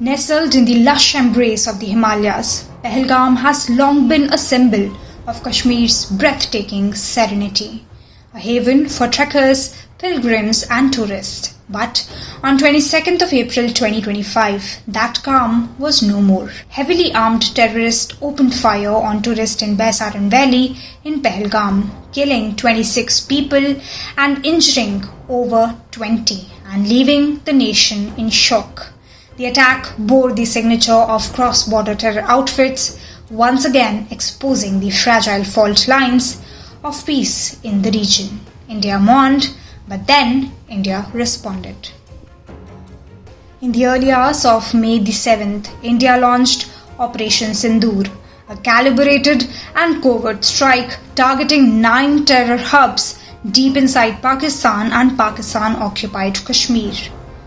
Nestled in the lush embrace of the Himalayas, Pahalgam has long been a symbol of Kashmir's breathtaking serenity, a haven for trekkers, pilgrims and tourists. But on 22nd of April 2025, that calm was no more. Heavily armed terrorists opened fire on tourists in Baisaran Valley in Pahalgam, killing 26 people and injuring over 20 and leaving the nation in shock. The attack bore the signature of cross-border terror outfits, once again exposing the fragile fault lines of peace in the region. India mourned, but then India responded. In the early hours of May the 7th, India launched Operation Sindoor, a calibrated and covert strike targeting 9 terror hubs deep inside Pakistan and Pakistan-occupied Kashmir.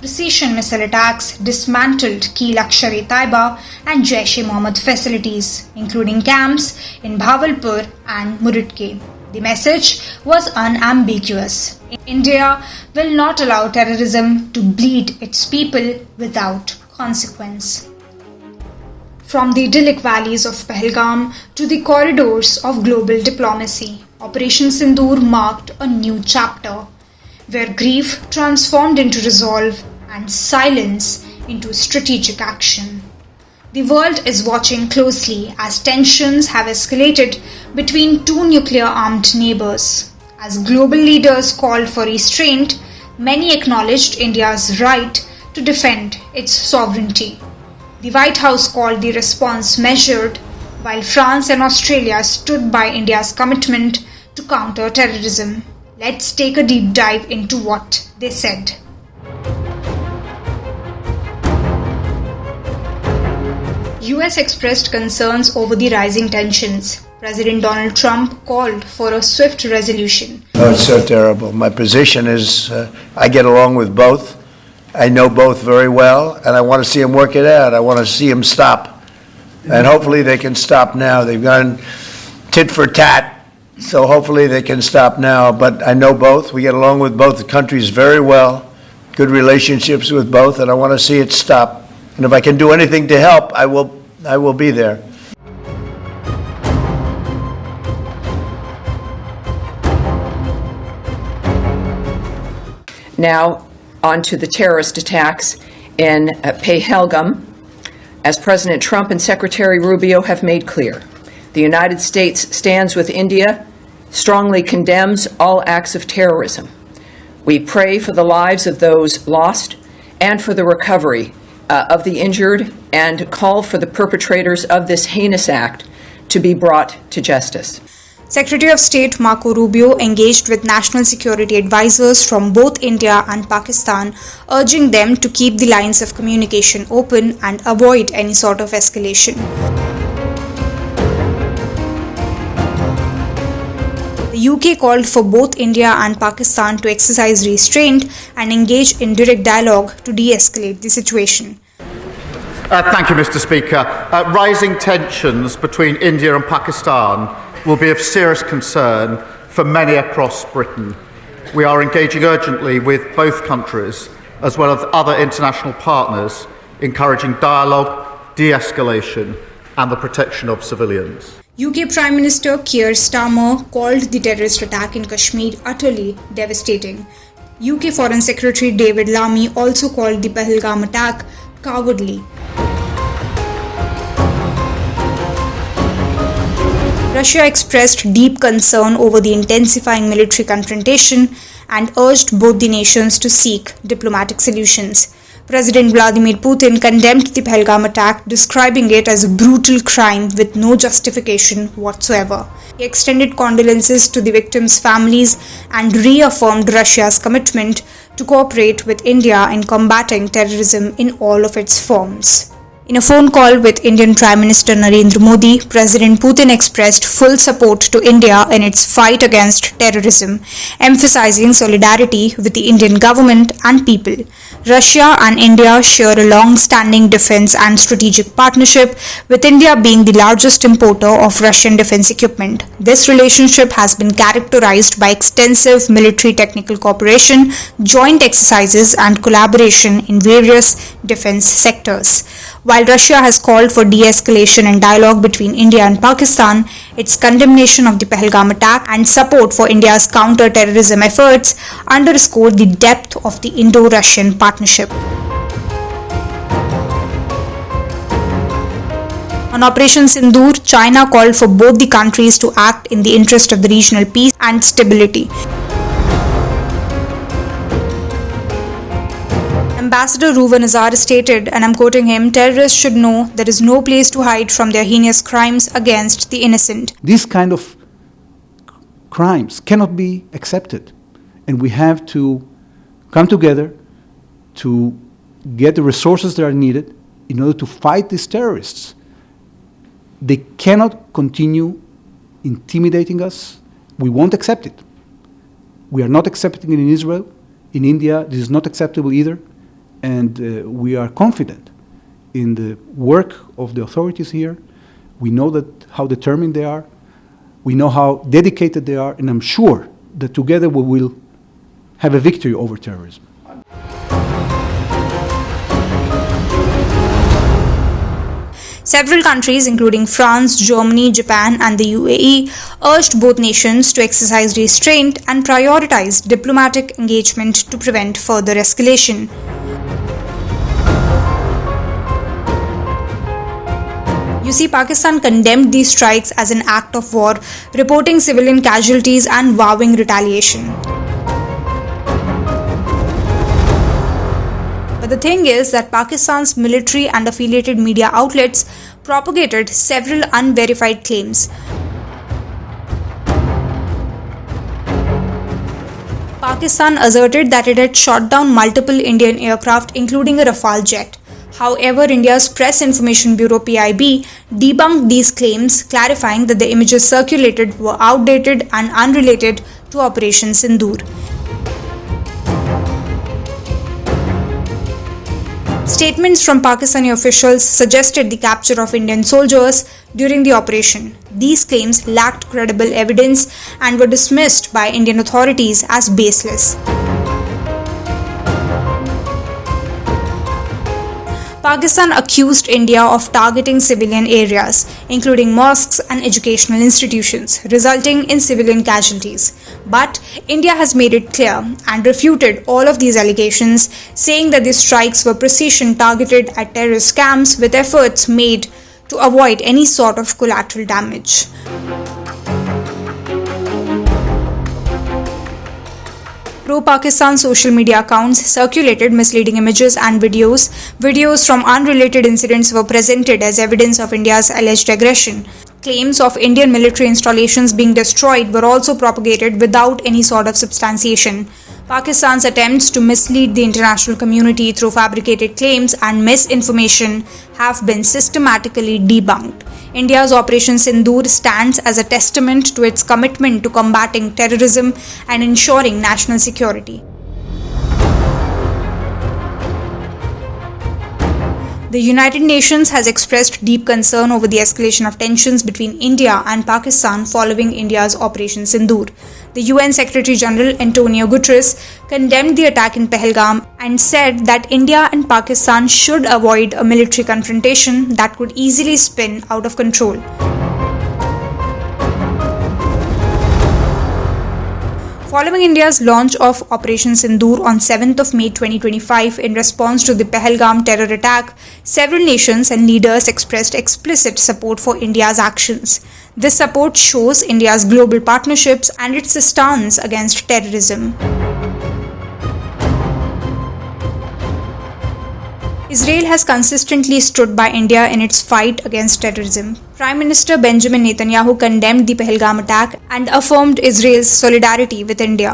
Precision missile attacks dismantled key Lashkar-e-Taiba and Jaish-e-Mohammed facilities, including camps in Bahawalpur and Muridke. The message was unambiguous. India will not allow terrorism to bleed its people without consequence. From the idyllic valleys of Pahalgam to the corridors of global diplomacy, Operation Sindoor marked a new chapter, where grief transformed into resolve and silence into strategic action. The world is watching closely as tensions have escalated between two nuclear-armed neighbors. As global leaders called for restraint, many acknowledged India's right to defend its sovereignty. The White House called the response measured, while France and Australia stood by India's commitment to counter terrorism. Let's take a deep dive into what they said. US expressed concerns over the rising tensions. President Donald Trump called for a swift resolution. Oh, it's so terrible. My position is I get along with both. I know both very well, and I want to see them work it out. I want to see them stop. And hopefully they can stop now. They've gone tit for tat, so hopefully they can stop now. But I know both. We get along with both countries very well, good relationships with both, and I want to see it stop. And if I can do anything to help, I will be there. Now, on to the terrorist attacks in Pahalgam. As President Trump and Secretary Rubio have made clear, the United States stands with India, strongly condemns all acts of terrorism. We pray for the lives of those lost and for the recovery of the injured, and call for the perpetrators of this heinous act to be brought to justice. Secretary of State Marco Rubio engaged with national security advisors from both India and Pakistan, urging them to keep the lines of communication open and avoid any sort of escalation. The UK called for both India and Pakistan to exercise restraint and engage in direct dialogue to de-escalate the situation. Thank you, Mr. Speaker. Rising tensions between India and Pakistan will be of serious concern for many across Britain. We are engaging urgently with both countries, as well as other international partners, encouraging dialogue, de-escalation and the protection of civilians. UK Prime Minister Keir Starmer called the terrorist attack in Kashmir utterly devastating. UK Foreign Secretary David Lammy also called the Pahalgam attack cowardly. Russia expressed deep concern over the intensifying military confrontation and urged both the nations to seek diplomatic solutions. President Vladimir Putin condemned the Pahalgam attack, describing it as a brutal crime with no justification whatsoever. He extended condolences to the victims' families and reaffirmed Russia's commitment to cooperate with India in combating terrorism in all of its forms. In a phone call with Indian Prime Minister Narendra Modi, President Putin expressed full support to India in its fight against terrorism, emphasizing solidarity with the Indian government and people. Russia and India share a long-standing defense and strategic partnership, with India being the largest importer of Russian defense equipment. This relationship has been characterized by extensive military technical cooperation, joint exercises, and collaboration in various defense sectors. While Russia has called for de-escalation and dialogue between India and Pakistan, its condemnation of the Pahalgam attack and support for India's counter-terrorism efforts underscore the depth of the Indo-Russian partnership. On Operation Sindoor, China called for both the countries to act in the interest of the regional peace and stability. Ambassador Ruvan Azar stated, and I'm quoting him, "Terrorists should know there is no place to hide from their heinous crimes against the innocent." These kind of crimes cannot be accepted, and we have to come together to get the resources that are needed in order to fight these terrorists. They cannot continue intimidating us. We won't accept it. We are not accepting it in Israel. In India, this is not acceptable either. And we are confident in the work of the authorities here. We know that how determined they are. We know how dedicated they are. And I'm sure that together we will have a victory over terrorism. Several countries, including France, Germany, Japan, and the UAE, urged both nations to exercise restraint and prioritize diplomatic engagement to prevent further escalation. You see, Pakistan condemned these strikes as an act of war, reporting civilian casualties and vowing retaliation. But the thing is that Pakistan's military and affiliated media outlets propagated several unverified claims. Pakistan asserted that it had shot down multiple Indian aircraft, including a Rafale jet. However, India's Press Information Bureau (PIB) debunked these claims, clarifying that the images circulated were outdated and unrelated to Operation Sindoor. Statements from Pakistani officials suggested the capture of Indian soldiers during the operation. These claims lacked credible evidence and were dismissed by Indian authorities as baseless. Pakistan accused India of targeting civilian areas, including mosques and educational institutions, resulting in civilian casualties. But India has made it clear and refuted all of these allegations, saying that these strikes were precision targeted at terrorist camps with efforts made to avoid any sort of collateral damage. Pro-Pakistan social media accounts circulated misleading images and videos. Videos from unrelated incidents were presented as evidence of India's alleged aggression. Claims of Indian military installations being destroyed were also propagated without any sort of substantiation. Pakistan's attempts to mislead the international community through fabricated claims and misinformation have been systematically debunked. India's Operation Sindoor stands as a testament to its commitment to combating terrorism and ensuring national security. The United Nations has expressed deep concern over the escalation of tensions between India and Pakistan following India's Operation Sindoor. The UN Secretary General Antonio Guterres condemned the attack in Pahalgam and said that India and Pakistan should avoid a military confrontation that could easily spin out of control. Following India's launch of Operation Sindoor on 7th of May 2025 in response to the Pahalgam terror attack, several nations and leaders expressed explicit support for India's actions. This support shows India's global partnerships and its stance against terrorism. Israel has consistently stood by India in its fight against terrorism. Prime Minister Benjamin Netanyahu condemned the Pahalgam attack and affirmed Israel's solidarity with India.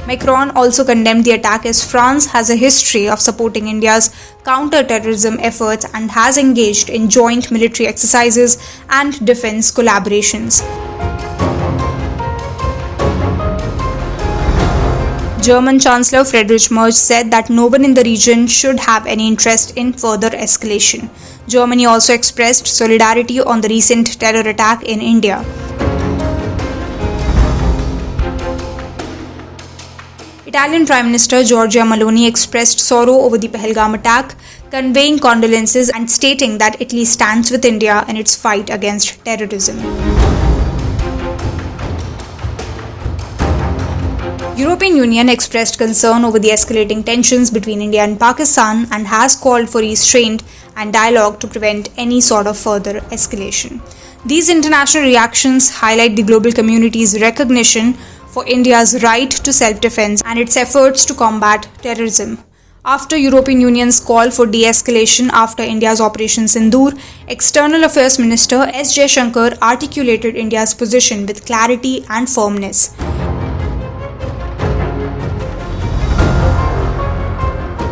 Macron also condemned the attack as France has a history of supporting India's counter-terrorism efforts and has engaged in joint military exercises and defense collaborations. German Chancellor Friedrich Merz said that no one in the region should have any interest in further escalation. Germany also expressed solidarity on the recent terror attack in India. Italian Prime Minister Giorgia Meloni expressed sorrow over the Pahalgam attack, conveying condolences and stating that Italy stands with India in its fight against terrorism. European Union expressed concern over the escalating tensions between India and Pakistan and has called for restraint and dialogue to prevent any sort of further escalation. These international reactions highlight the global community's recognition for India's right to self-defense and its efforts to combat terrorism. After European Union's call for de-escalation after India's Operation Sindoor, External Affairs Minister S. Jaishankar articulated India's position with clarity and firmness.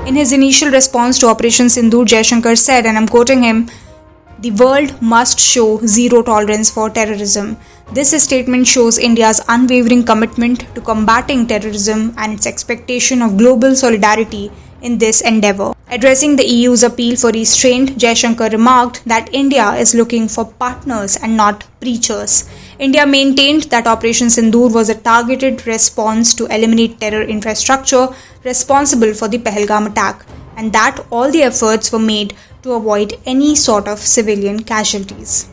In his initial response to Operation Sindoor, Jaishankar said, and I'm quoting him, "The world must show zero tolerance for terrorism." This statement shows India's unwavering commitment to combating terrorism and its expectation of global solidarity in this endeavor. Addressing the EU's appeal for restraint, Jaishankar remarked that India is looking for partners and not preachers. India maintained that Operation Sindoor was a targeted response to eliminate terror infrastructure responsible for the Pahalgam attack, and that all the efforts were made to avoid any sort of civilian casualties.